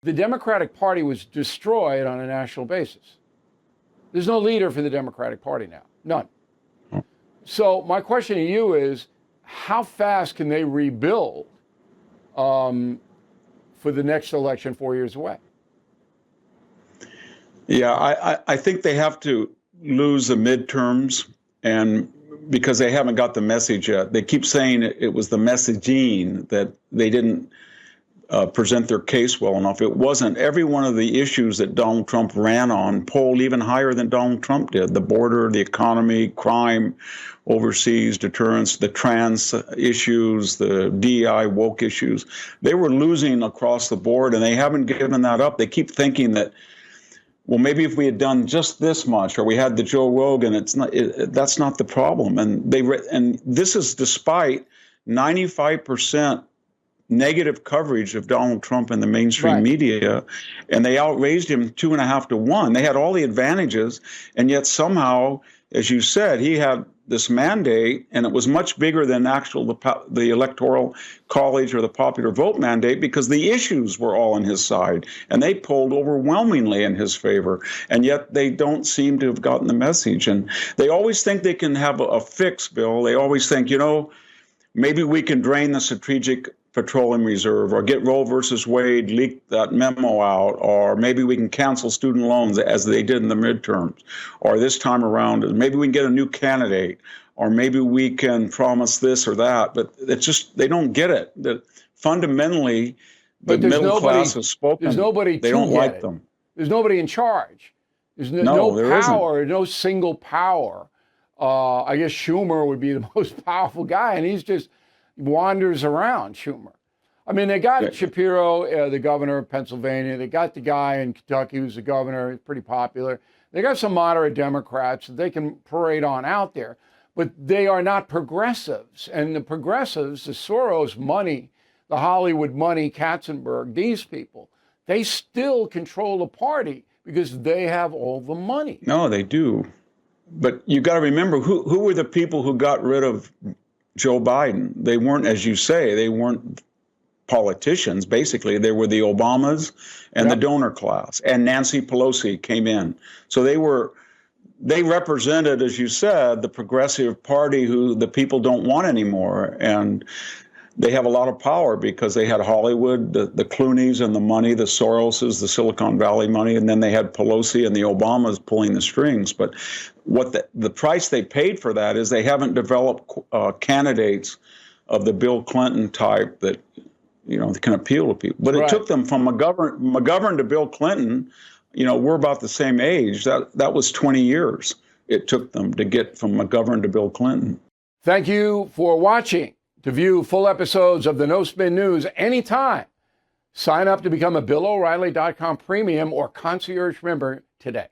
the Democratic Party was destroyed on a national basis. There's no leader for the Democratic Party now, none. So my question to you is, how fast can they rebuild for the next election 4 years away? Yeah, I think they have to lose the midterms, and because they haven't got the message yet. They keep saying it was the messaging that they didn't present their case well enough. It wasn't. Every one of the issues that Donald Trump ran on polled even higher than Donald Trump did. The border, the economy, crime, overseas deterrence, the trans issues, the DEI woke issues. They were losing across the board, and they haven't given that up. They keep thinking that, well, maybe if we had done just this much, or we had the Joe Rogan, that's not the problem. And and this is despite 95% negative coverage of Donald Trump in the mainstream media, and they outraised him 2.5 to 1. They had all the advantages, and yet somehow, as you said, he had this mandate, and it was much bigger than the electoral college or the popular vote mandate, because the issues were all on his side, and they polled overwhelmingly in his favor, and yet they don't seem to have gotten the message. And they always think they can have a fix, Bill. They always think, maybe we can drain the strategic petroleum reserve, or get Roe versus Wade, leak that memo out, or maybe we can cancel student loans as they did in the midterms, or this time around, maybe we can get a new candidate, or maybe we can promise this or that. But it's just, they don't get it. That fundamentally, the middle class has spoken. There's nobody they don't like them. There's nobody in charge. There's no power, isn't. No single power. I guess Schumer would be the most powerful guy, and he's just wanders around, Schumer. I mean, they got Shapiro, the governor of Pennsylvania. They got the guy in Kentucky who's the governor. He's pretty popular. They got some moderate Democrats that they can parade on out there, but they are not progressives. And the progressives, the Soros money, the Hollywood money, Katzenberg, these people, they still control the party because they have all the money. No, they do. But you got to remember, who were the people who got rid of Joe Biden? They weren't, as you say, they weren't politicians. Basically, they were the Obamas and the donor class. And Nancy Pelosi came in. So they represented, as you said, the progressive party who the people don't want anymore. And they have a lot of power because they had Hollywood, the Clooneys and the money, the Soroses, the Silicon Valley money, and then they had Pelosi and the Obamas pulling the strings. But what the price they paid for that is they haven't developed candidates of the Bill Clinton type that can appeal to people. But it took them from McGovern to Bill Clinton. We're about the same age. That was 20 years it took them to get from McGovern to Bill Clinton. Thank you for watching. To view full episodes of the No Spin News anytime, sign up to become a BillO'Reilly.com premium or concierge member today.